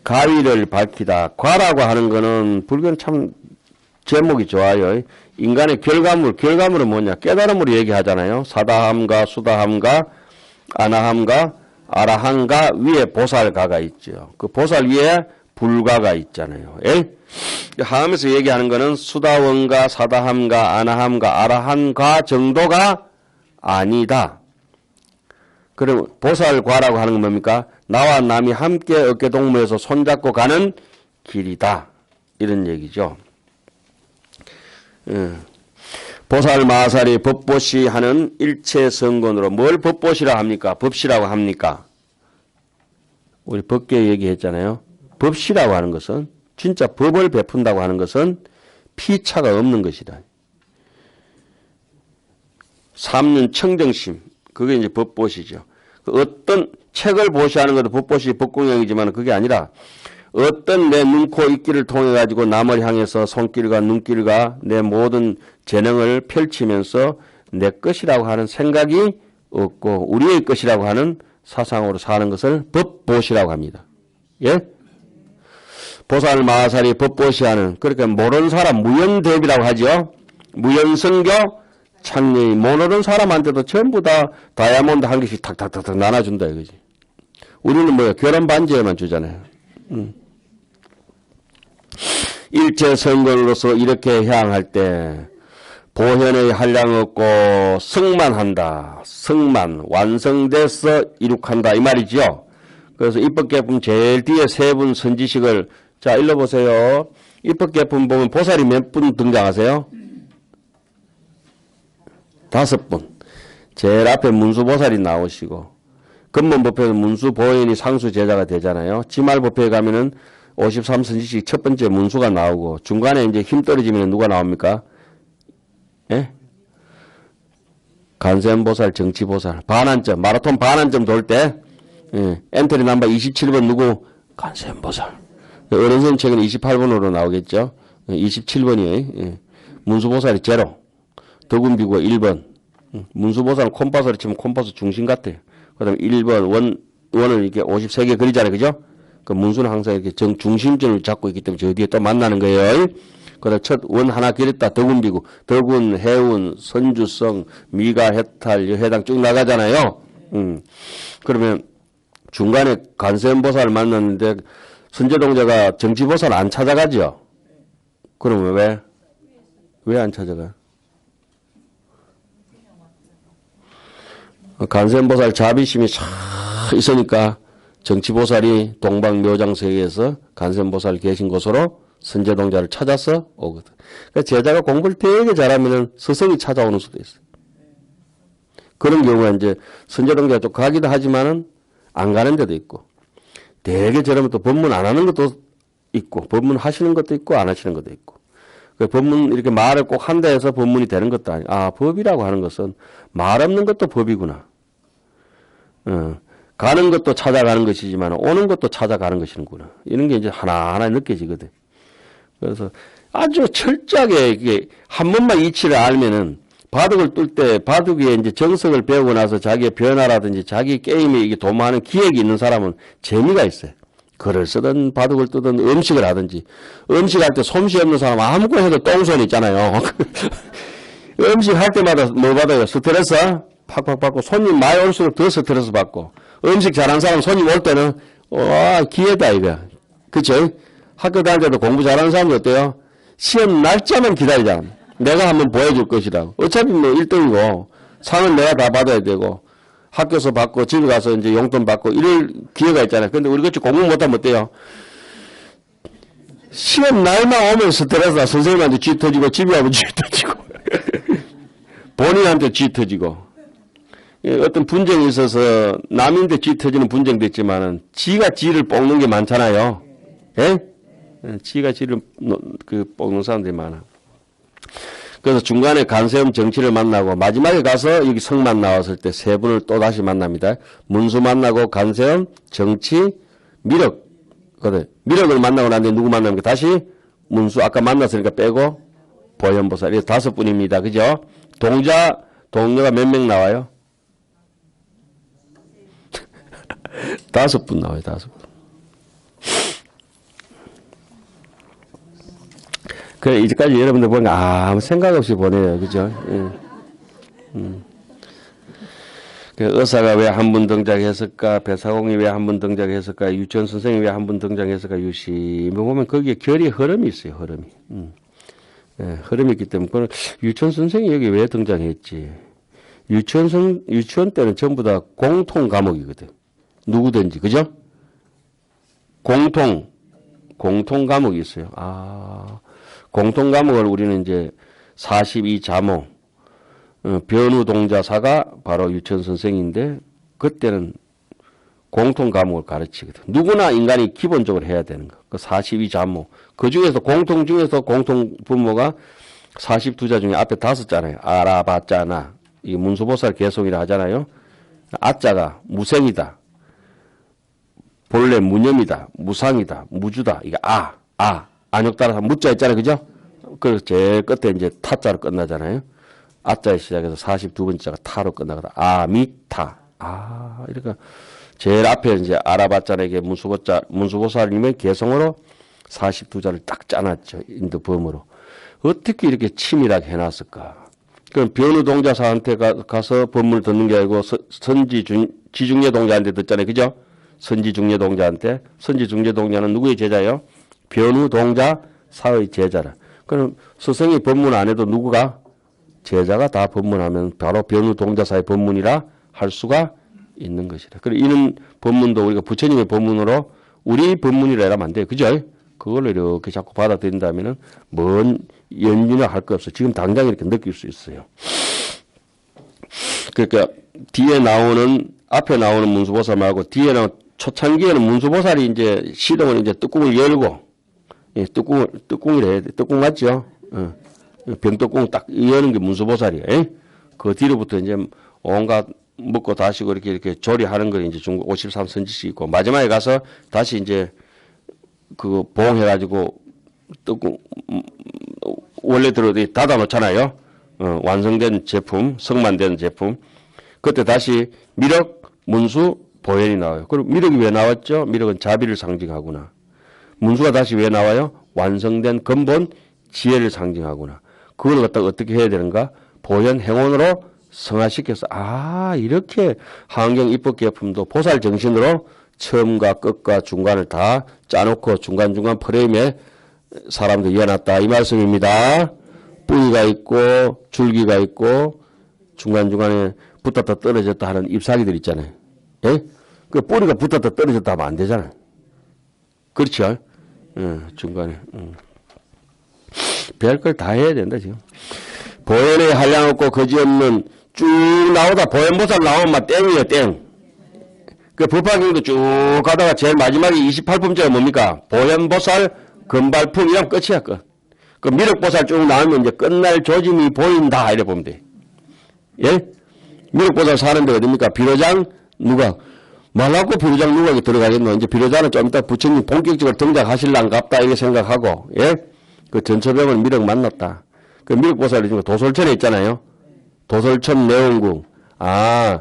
가위를 밝히다. 과라고 하는 거는 불교는 참 제목이 좋아요. 인간의 결과물은 뭐냐? 깨달음으로 얘기하잖아요. 사다함과 수다함과 아나함과 아라함과 위에 보살가가 있죠. 그 보살 위에 불가가 있잖아요. 하면서 얘기하는 거는 수다원과 사다함과 아나함과 아라함과 정도가 아니다. 그럼 보살과라고 하는 건 뭡니까? 나와 남이 함께 어깨동무에서 손잡고 가는 길이다. 이런 얘기죠. 보살 마살이 법보시 하는 일체성건으로 뭘 법보시라 합니까? 법시라고 합니까? 우리 법계 얘기했잖아요. 법시라고 하는 것은 진짜 법을 베푼다고 하는 것은 피차가 없는 것이다. 삼륜 청정심 그게 이제 법보시죠. 어떤 책을 보시하는 것도 법보시 법공양이지만 그게 아니라 어떤 내 눈, 코, 입기를 통해 가지고 남을 향해서 손길과 눈길과 내 모든 재능을 펼치면서 내 것이라고 하는 생각이 없고 우리의 것이라고 하는 사상으로 사는 것을 법보시라고 합니다. 예? 보살 마살이 법보시하는 그러니까 모르는 사람 무연대비라고 하죠. 무연성교 창녀이 모르는 사람한테도 전부 다 다이아몬드 한 개씩 탁탁탁탁 나눠준다 이거지. 우리는 뭐야 결혼 반지에만 주잖아요. 일체 성건으로서 이렇게 향할 때 보현의 한량 없고 성만한다. 성만 완성돼서 이룩한다 이 말이죠. 그래서 입법개품 제일 뒤에 세 분 선지식을 자 읽어보세요. 입법개품 보면 보살이 몇 분 등장하세요? 5분. 제일 앞에 문수보살이 나오시고 근본법회에서 문수보현이 상수제자가 되잖아요. 지말법회에 가면은 53선지식 첫 번째 문수가 나오고 중간에 이제 힘 떨어지면 누가 나옵니까? 예? 간센보살, 정치보살, 반환점, 마라톤 반환점 돌 때 엔트리 넘버 27번 누구? 간센보살. 어른선 책은 28번으로 나오겠죠. 27번이에요. 문수보살이 제로. 덕운비구가 1번. 문수보살은 콤파스로 치면 콤파스 중심 같아요. 그 다음에 1번, 원을 이렇게 53개 그리잖아요. 그죠? 그 문수는 항상 이렇게 중심점을 잡고 있기 때문에 저 뒤에 또 만나는 거예요. 그 다음에 첫 원 하나 그렸다. 덕운비구. 덕운, 해운, 선주성, 미가, 해탈, 해당 쭉 나가잖아요. 그러면 중간에 관세음보살을 만났는데 선제동자가 정치보살 안 찾아가죠? 그러면 왜? 왜 안 찾아가? 관세음보살 자비심이 쫙 있으니까 정치보살이 동방묘장세계에서 관세음보살 계신 곳으로 선제동자를 찾아서 오거든. 그러니까 제자가 공부를 되게 잘하면 스승이 찾아오는 수도 있어요. 그런 경우가 이제 선제동자가 좀 가기도 하지만은 안 가는 데도 있고, 되게 저러면 또 법문 안 하는 것도 있고, 법문 하시는 것도 있고, 안 하시는 것도 있고. 그 법문 이렇게 말을 꼭 한다 해서 법문이 되는 것도 아니고, 아, 법이라고 하는 것은 말 없는 것도 법이구나. 가는 것도 찾아가는 것이지만 오는 것도 찾아가는 것이구나. 이런 게 이제 하나하나 느껴지거든. 그래서 아주 철저하게 이게 한 번만 이치를 알면은 바둑을 뚫 때 바둑에 이제 정석을 배우고 나서 자기의 변화라든지 자기 게임에 이게 도모하는 기획이 있는 사람은 재미가 있어요. 글을 쓰든 바둑을 뜨든 음식을 하든지. 음식할 때 솜씨 없는 사람 아무거나 해도 똥손 있잖아요. 음식 할 때마다 뭐 받아요? 스트레스 팍팍 받고, 손님 많이 올수록 더 스트레스 받고, 음식 잘하는 사람 손님 올 때는 기회다 이거. 그쵸? 학교 다닐 때도 공부 잘하는 사람이 어때요? 시험 날짜만 기다리잖아. 내가 한번 보여줄 것이라고. 어차피 뭐 1등이고 상은 내가 다 받아야 되고 학교에서 받고 집에 가서 이제 용돈 받고 이럴 기회가 있잖아요. 근데 우리 같이 공부 못하면 어때요? 시험 날만 오면 스트레스다. 선생님한테 쥐 터지고 집에 가면 쥐 터지고 본인한테 쥐 터지고, 어떤 분쟁이 있어서 남인데 쥐 터지는 분쟁도 있지만은 지가 지를 뽑는 게 많잖아요. 예? 지가 지를 뽑는 사람들이 많아. 그래서 중간에 간세음 정치를 만나고 마지막에 가서 여기 성만 나왔을 때 세 분을 또 다시 만납니다. 문수 만나고 간세음, 정치, 미륵. 그래. 미륵을 만나고 난 뒤에 누구 만납니까? 다시 문수 아까 만났으니까 빼고 보현보살. 이래서 5분입니다. 그죠? 동료가 몇 명 나와요? 5분 나와요. 5분. 그래, 이제까지 여러분들 보니까, 아무 생각 없이 보내요. 그죠? 그 의사가 왜 한 분 등장했을까? 배사공이 왜 한 분 등장했을까? 유치원 선생이 왜 한 분 등장했을까? 유심히 보면 거기에 결의 흐름이 있어요. 흐름이. 예, 흐름이 있기 때문에, 그건 유치원 선생이 여기 왜 등장했지? 유치원 때는 전부 다 공통 과목이거든. 누구든지. 그죠? 공통 과목이 있어요. 공통 과목을 우리는 이제 42자모, 변우동자사가 바로 유치원 선생인데, 그때는 공통 과목을 가르치거든. 누구나 인간이 기본적으로 해야 되는 거. 그 42자모. 그 중에서 공통 분모가 42자 중에 앞에 5자잖아요. 알아봤잖아. 이 문수보살 개송이라 하잖아요. 아자가 무생이다. 본래 무념이다. 무상이다. 무주다. 이게 안역 따라서 무자 있잖아요. 그죠? 그래서 제일 끝에 이제 타자로 끝나잖아요. 아자에 시작해서 42번째가 타로 끝나거든. 미타. 이러니까 제일 앞에 이제 알아봤잖아요. 이게 문수보살님의 개성으로 42자를 딱 짜놨죠. 인도 범으로. 어떻게 이렇게 치밀하게 해놨을까? 그럼 변우동자사한테 가서 법문을 듣는 게 아니고 지중예동자한테 듣잖아요. 그죠? 선지중예동자한테. 선지중예동자는 누구의 제자예요? 변우동자사의 제자라. 그럼 스승이 법문 안 해도 누구가? 제자가 다 법문하면 바로 변우동자사의 법문이라 할 수가 있는 것이다. 그리고 이런 법문도 우리가 부처님의 법문으로 우리 법문이라 하면 안 돼요. 그죠? 그걸로 이렇게 자꾸 받아들인다면은 뭔 연륜을 할 거 없어. 지금 당장 이렇게 느낄 수 있어요. 그러니까 앞에 나오는 문수보살 말고 뒤에 나온 초창기에는 문수보살이 이제 시동을 이제 뚜껑을 열고, 뚜껑을 해야 돼. 뚜껑 맞죠? 병뚜껑 딱 여는 게 문수보살이에요. 그 뒤로부터 이제 온갖 먹고 다시고 이렇게 조리하는 거 이제 중국 53선지식 있고, 마지막에 가서 다시 이제 그거 보응해가지고 뚜껑, 원래대로 닫아 놓잖아요. 완성된 제품, 성만된 제품. 그때 다시 미륵, 문수, 보현이 나와요. 그럼 미륵이 왜 나왔죠? 미륵은 자비를 상징하구나. 문수가 다시 왜 나와요? 완성된 근본 지혜를 상징하구나. 그걸 갖다가 어떻게 해야 되는가? 보현 행원으로 성화시켜서 이렇게 환경 입법계품도 보살 정신으로 처음과 끝과 중간을 다 짜놓고 중간중간 프레임에 사람도 이어놨다. 이 말씀입니다. 뿌리가 있고 줄기가 있고 중간중간에 붙었다 떨어졌다 하는 잎사귀들 있잖아요. 예? 그 뿌리가 붙었다 떨어졌다 하면 안 되잖아요. 그렇죠? 중간에. 별걸 다 해야 된다, 지금. 보현에 한량없고 거지없는 쭉 나오다 보현보살 나오면 막 땡이에요, 땡. 그 법화경도 쭉 가다가 제일 마지막에 28품째가 뭡니까? 보현보살 금발품이랑 끝이야, 끝. 그 미륵보살 쭉 나오면 이제 끝날 조짐이 보인다, 이래 보면 돼. 예? 미륵보살 사는데 어딥니까? 비로장, 누가? 말라고 비로장 누가 들어가겠노? 이제 비로장은 좀 이따 부처님 본격적으로 등장하실란갑다, 이렇게 생각하고, 예? 그 전처병을 미륵 만났다. 그 미륵보살이 지금 도솔천에 있잖아요. 도솔천 내원궁. 아,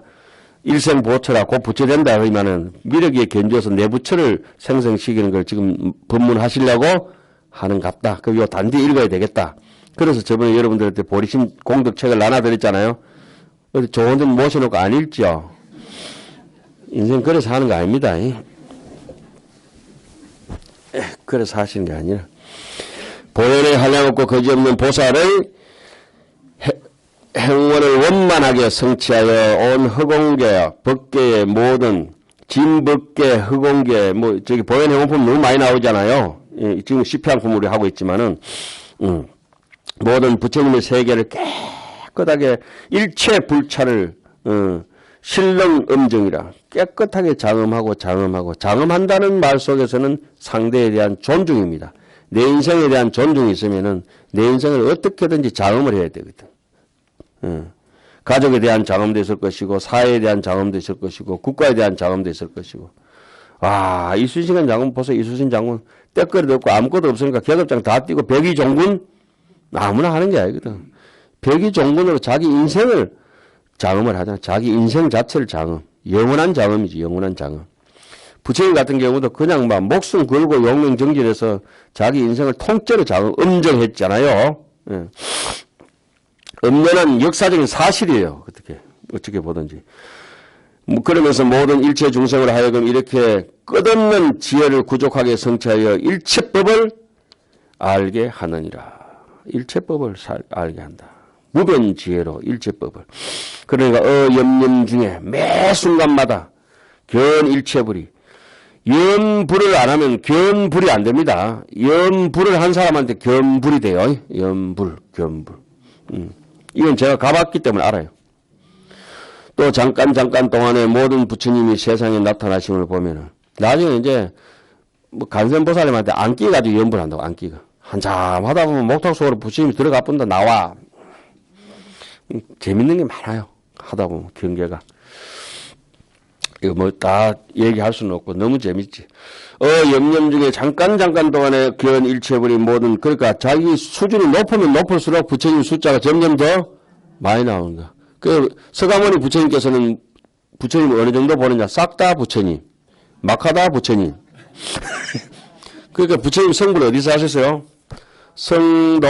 일생보처라 곧 부처된다. 그러면은 미륵에 견주어서 내 부처를 생성시키는 걸 지금 법문하시려고 하는 갑다. 그 요 단디 읽어야 되겠다. 그래서 저번에 여러분들한테 보리심 공덕책을 나눠드렸잖아요. 어디 좋은 데 모셔놓고 안 읽죠. 인생 그래서 하는 거 아닙니다. 그래서 하시는 게 아니라. 보현에 한량없고 거지없는 보살의 행원을 원만하게 성취하여 온 흑공계, 법계의 모든 진법계, 흑공계, 뭐 저기 보현 행원품 너무 많이 나오잖아요. 지금 시편품으로 우리 하고 있지만은 모든 부처님의 세계를 깨끗하게 일체 불찰을 신렁음정이라 깨끗하게 장엄하고 장엄한다는 말 속에서는 상대에 대한 존중입니다. 내 인생에 대한 존중이 있으면은 내 인생을 어떻게든지 장엄을 해야 되거든. 가족에 대한 장엄도 있을 것이고, 사회에 대한 장엄도 있을 것이고, 국가에 대한 장엄도 있을 것이고. 아, 이순신 장군 보세요. 이순신 장군 때거리도 없고 아무것도 없으니까 계급장 다 띄고 백의종군 아무나 하는 게 아니거든. 백의종군으로 자기 인생을 장엄을 하잖아. 자기 인생 자체를 장엄. 영원한 장엄이지, 영원한 장엄. 부처님 같은 경우도 그냥 막 목숨 걸고 용맹정진해서 자기 인생을 통째로 음정했잖아요. 예. 엄연한 역사적인 사실이에요. 어떻게 보든지. 뭐 그러면서 모든 일체 중생을 하여금 이렇게 끝없는 지혜를 구족하게 성취하여 일체법을 알게 하느니라. 일체법을 알게 한다. 무변 지혜로 일체법을. 그러니까 염림 중에 매 순간마다 견일체불이. 염불을 안 하면 견불이 안 됩니다. 염불을 한 사람한테 견불이 돼요. 염불, 견불. 이건 제가 가봤기 때문에 알아요. 또 잠깐 동안에 모든 부처님이 세상에 나타나심을 보면은 나중에 이제 뭐 간선보살님한테 안기 가지고 염불한다고. 안기가 한참 하다 보면 목탁 속으로 부처님이 들어가 본다. 나와. 재밌는 게 많아요. 하다 보면 경계가. 이거 뭐 다 얘기할 수는 없고 너무 재밌지. 염념 중에 잠깐 동안에 견 일체불이 모든, 그러니까 자기 수준이 높으면 높을수록 부처님 숫자가 점점 더 많이 나온다. 그 서가모니 부처님께서는 부처님을 어느 정도 보느냐? 싹 다 부처님, 막하다 부처님. 그러니까 부처님 성불 어디서 하셨어요? 성도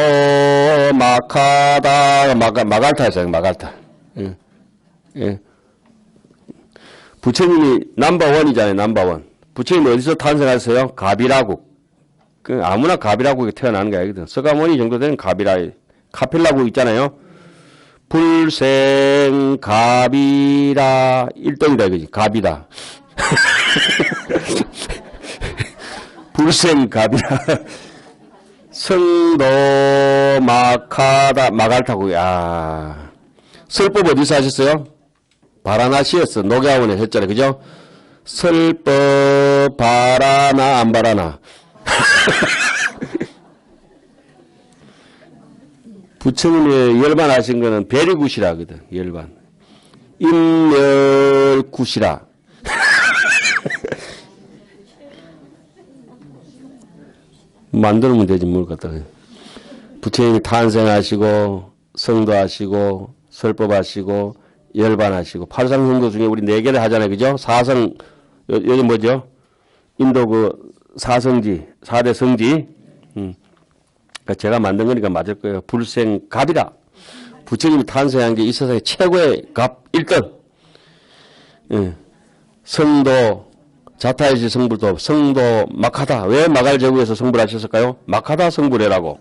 막하다 마갈타였어요. 마갈타. 예. 예. 부처님이 넘버원이잖아요. 넘버원. 부처님이 어디서 탄생하셨어요? 가비라국. 그 아무나 가비라국에 태어나는 게 아니거든. 서가모니 정도 되는 가비라, 카필라국 있잖아요. 불생 가비라 1등이다 이거지. 가비다. 불생 가비라. 성도 마카다 마갈타국. 야, 설법 어디서 하셨어요? 바라나시였어. 녹야원에 했잖아요. 그죠? 설법 바라나 안 바라나. 부처님의 열반하신 거는 베리굿이라거든. 열반. 인멸굿이라. 만들면 되지 뭘 갖다가. 부처님이 탄생하시고 성도하시고 설법하시고 열반하시고 팔상성도 중에 우리 4개를 하잖아요. 그죠? 사성 요즘 뭐죠? 인도 그 사성지 4대 성지. 그러니까 제가 만든 거니까 맞을 거예요. 불생갑이라. 부처님이 탄생한 게 이 세상의 최고의 갑 1등. 예. 성도 자타이시 성불도 성도 막하다. 왜 마갈 제국에서 성불하셨을까요? 막하다 성불해라고.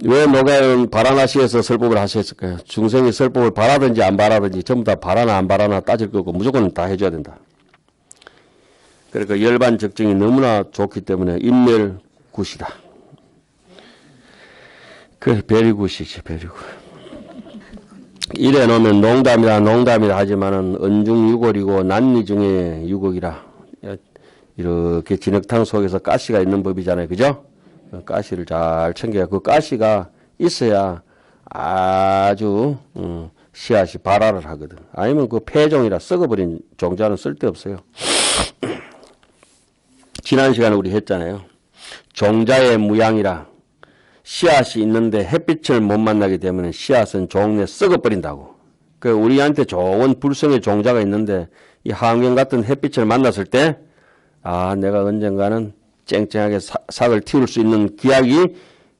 왜 노가연 바라나시에서 설법을 하셨을까요? 중생이 설법을 바라든지 안 바라든지 전부 다 바라나 안 바라나 따질 거고 무조건 다 해줘야 된다. 그러니까 열반 적정이 너무나 좋기 때문에 인멸굿이다. 그 베리굿이지 베리굿. 이래 놓으면 농담이라 하지만은 은중유골이고 난리 중에 유곡이라 이렇게 진흙탕 속에서 가시가 있는 법이잖아요. 그죠? 가시를 잘 챙겨야 그 가시가 있어야 아주 씨앗이 발화를 하거든. 아니면 그 폐종이라 썩어버린 종자는 쓸데없어요. 지난 시간에 우리 했잖아요. 종자의 무양이라 씨앗이 있는데 햇빛을 못 만나게 되면 씨앗은 종내 썩어버린다고. 그 우리한테 좋은 불성의 종자가 있는데 이 환경 같은 햇빛을 만났을 때 아 내가 언젠가는 쨍쨍하게 삭을 틔울 수 있는 기약이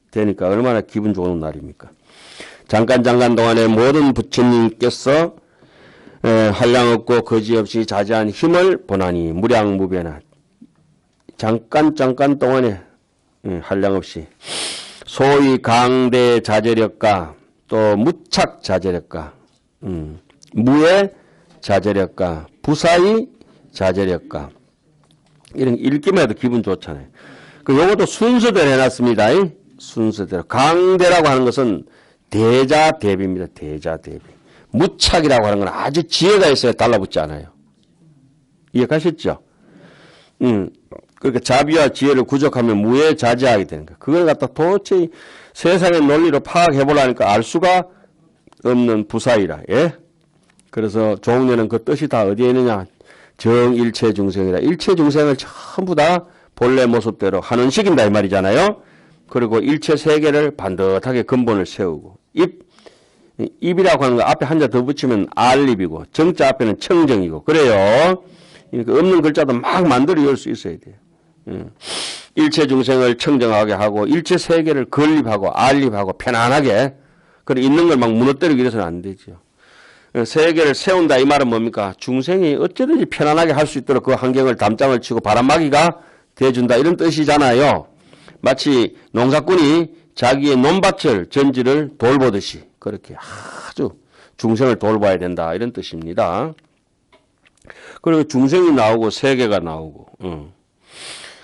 되니까 얼마나 기분 좋은 날입니까. 잠깐 동안에 모든 부처님께서 한량없고 거지없이 자제한 힘을 보나니 무량무변한 잠깐 동안에 한량없이 소위 강대 자제력과 또 무착 자제력과 무의 자제력과 부사의 자제력과 이런 읽기만 해도 기분 좋잖아요. 요것도 순서대로 해놨습니다. 순서대로. 강대라고 하는 것은 대자대비입니다. 대자대비. 무착이라고 하는 건 아주 지혜가 있어야 달라붙지 않아요. 이해가셨죠? 그러니까 자비와 지혜를 구족하면 무에 자제하게 되는 거예요. 그걸 갖다 도저히 세상의 논리로 파악해보려니까 알 수가 없는 부사이라. 예? 그래서 종려는 그 뜻이 다 어디에 있느냐? 정일체 중생이라. 일체 중생을 전부 다 본래 모습대로 하는 식인다 이 말이잖아요. 그리고 일체 세계를 반듯하게 근본을 세우고 입이라고 하는 거 앞에 한자 더 붙이면 알입이고 정자 앞에는 청정이고 그래요. 그러니까 없는 글자도 막 만들어 열 수 있어야 돼요. 일체 중생을 청정하게 하고 일체 세계를 건립하고 알립하고 편안하게 그리고 있는 걸 막 무너뜨리기 위해서는 안 되죠. 세계를 세운다 이 말은 뭡니까? 중생이 어쩌든지 편안하게 할 수 있도록 그 환경을 담장을 치고 바람막이가 돼준다 이런 뜻이잖아요. 마치 농사꾼이 자기의 논밭을 전지를 돌보듯이 그렇게 아주 중생을 돌봐야 된다 이런 뜻입니다. 그리고 중생이 나오고 세계가 나오고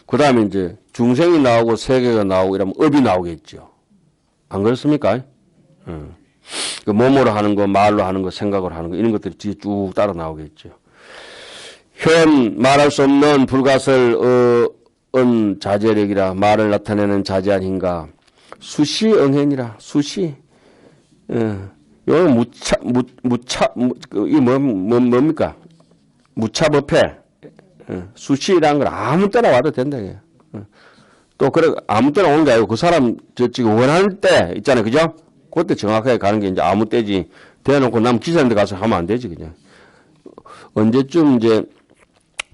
그 다음에 이제 중생이 나오고 세계가 나오고 이러면 업이 나오겠죠. 안 그렇습니까? 그 몸으로 하는 거, 말로 하는 거, 생각으로 하는 거 이런 것들이 뒤에 쭉 따라 나오겠죠. 현 말할 수 없는 불가설 자제력이라 말을 나타내는 자제한 힘과 수시 응행이라 수시 요건 뭡니까? 무차법회 수시라는 걸 아무 때나 와도 된다. 또 그래 아무 때나 오는 게 아니고 그 사람 지금 원하는 때 있잖아요, 그죠? 그때 정확하게 가는 게 이제 아무 때지. 대놓고 남 기사인데 가서 하면 안 되지 그냥. 언제쯤 이제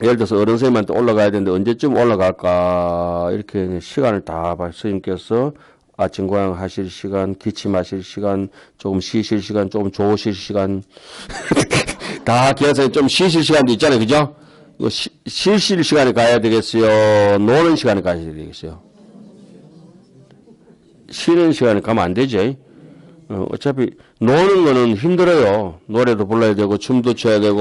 예를 들어서 어른 선생님한테 올라가야 되는데 언제쯤 올라갈까 이렇게 시간을 다 봐. 스님께서 아침 고향 하실 시간, 기침하실 시간, 조금 쉬실 시간, 조금 좋으실 시간 다 계산해 좀 쉬실 시간도 있잖아요, 그죠? 이거 쉬실 시간에 가야 되겠어요? 노는 시간에 가야 되겠어요? 쉬는 시간에 가면 안 되지. 어차피 노는 거는 힘들어요. 노래도 불러야 되고 춤도 춰야 되고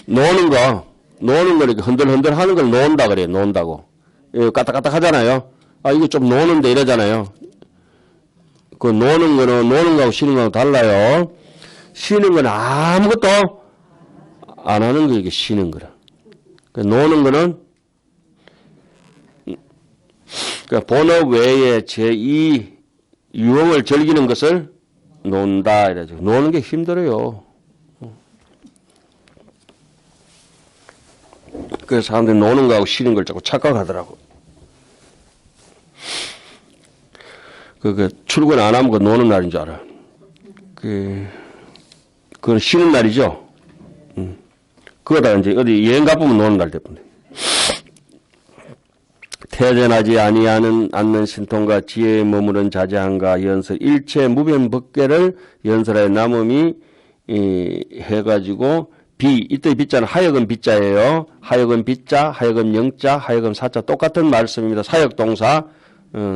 노는 거 이렇게 흔들흔들 하는 걸 논다 그래요. 논다고. 까딱까딱 하잖아요. 아 이거 좀 노는데 이러잖아요. 그 노는 거하고 쉬는 거하고 달라요. 쉬는 건 아무것도 안 하는 거 이게 쉬는 거라. 그 노는 거는 그 본업 외에 제2 유흥을 즐기는 것을 논다 이러죠. 노는 게 힘들어요. 그래서 사람들이 노는 거하고 쉬는 걸 자꾸 착각하더라고. 출근 안 하면 그 노는 날인 줄 알아. 그건 쉬는 날이죠. 그거다 이제 어디 여행 가보면 노는 날 때문에. 태전하지 않는 신통과 지혜에 머무른 자제함과 연설 일체 무변 법계를 연설하여 남음이 해가지고 이때 비자는 하여금 비자예요. 하여금 비자, 하여금 영자, 하여금 사자 똑같은 말씀입니다. 사역동사.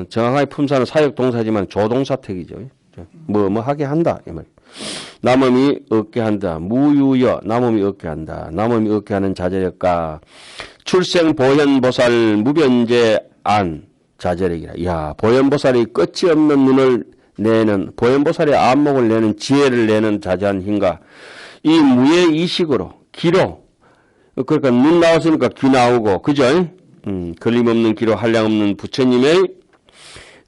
정확하게 품사는 사역동사지만 조동사택이죠. 뭐 하게 한다 이 말. 남음이 얻게 한다. 무유여 남음이 얻게 한다. 남음이 얻게 하는 자제력과 출생보현보살 무변제안 자제력이라. 이야, 보현보살이 끝이 없는 눈을 내는, 보현보살의 안목을 내는, 지혜를 내는 자제한 힘과 이 무의 이식으로 기로, 그러니까 눈 나왔으니까 귀 나오고, 그죠? 걸림없는 기로 한량없는 부처님의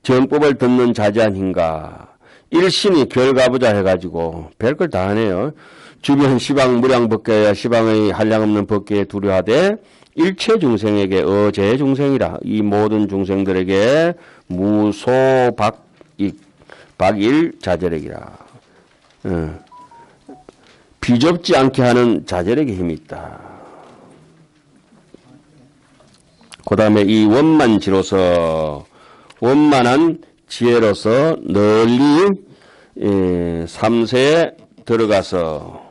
정법을 듣는 자제한 힘과 일신이 결가부자 해가지고 별걸 다 하네요. 주변 시방 무량 법계야 시방의 한량없는 법계에 두려하되 일체 중생에게 어제 중생이라. 이 모든 중생들에게 무소박일 자제력이라. 비좁지 않게 하는 자제력의 힘이 있다. 그 다음에 이 원만지로서 원만한 지혜로서 널리 3세에 들어가서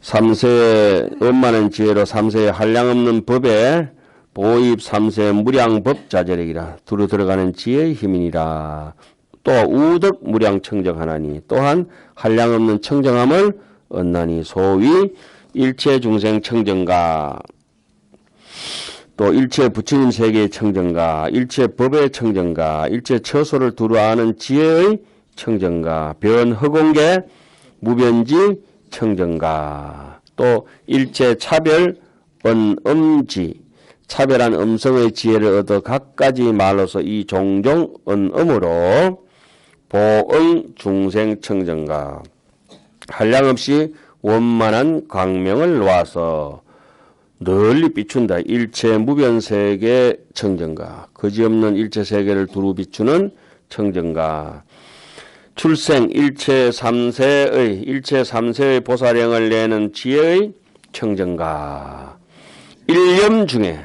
3세 원만한 지혜로 3세에 한량없는 법에 보입 3세 무량법 자제력이라. 두루 들어가는 지혜의 힘이니라. 또 우덕 무량 청정하나니 또한 한량없는 청정함을 얻나니 소위 일체 중생 청정가 또 일체 부처님 세계의 청정가 일체 법의 청정가 일체 처소를 두루 아는 지혜의 청정가 변허공계 무변지 청정가 또 일체 차별 언음지 차별한 음성의 지혜를 얻어 각가지 말로서 이 종종 언음으로 보응 중생 청정가 한량없이 원만한 광명을 놓아서 널리 비춘다. 일체 무변세계 청정가 거지없는 일체세계를 두루 비추는 청정가 출생 일체 3세의 보살행을 내는 지혜의 청정가 일념 중에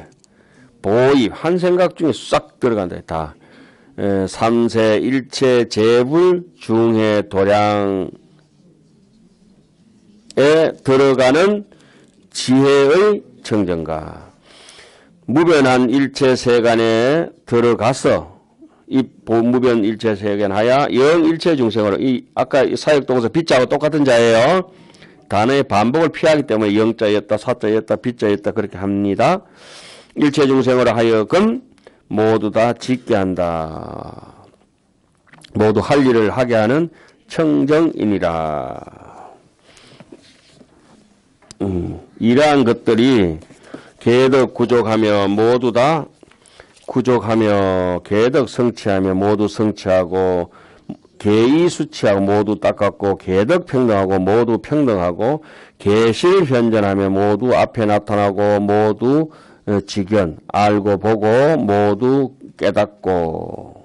보입 한 생각 중에 싹 들어간다. 다 3세 일체 재불 중해 도량에 들어가는 지혜의 청정가 무변한 일체 세간에 들어가서 이 무변 일체 세간 하야 영 일체 중생으로 이 아까 사역동사 빗자하고 똑같은 자예요. 단어의 반복을 피하기 때문에 영자였다 사자였다 빗자였다 그렇게 합니다. 일체 중생으로 하여금 모두 다 짓게 한다. 모두 할 일을 하게 하는 청정이니라. 이러한 것들이 계덕 구족하며 모두 다 구족하며 계덕 성취하며 모두 성취하고 계의 수치하고 모두 닦았고 계덕 평등하고 모두 평등하고 계실 현전하며 모두 앞에 나타나고 모두 직견 알고 보고 모두 깨닫고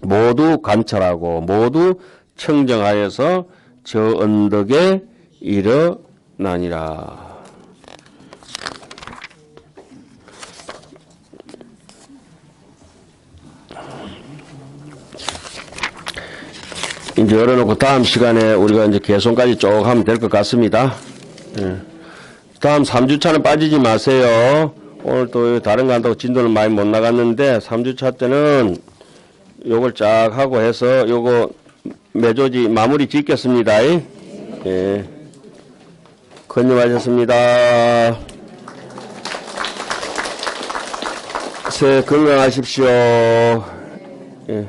모두 관찰하고 모두 청정하여서 저 언덕에 일어나니라. 이제 열어놓고 다음 시간에 우리가 이제 개송까지 쭉 하면 될 것 같습니다. 다음 3주차는 빠지지 마세요. 오늘 또 다른 거 한다고 진도는 많이 못 나갔는데 3주차 때는 요걸 쫙 하고 해서 요거 매조지 마무리 짓겠습니다. 예. 건념하셨습니다. 새해 건강하십시오. 예.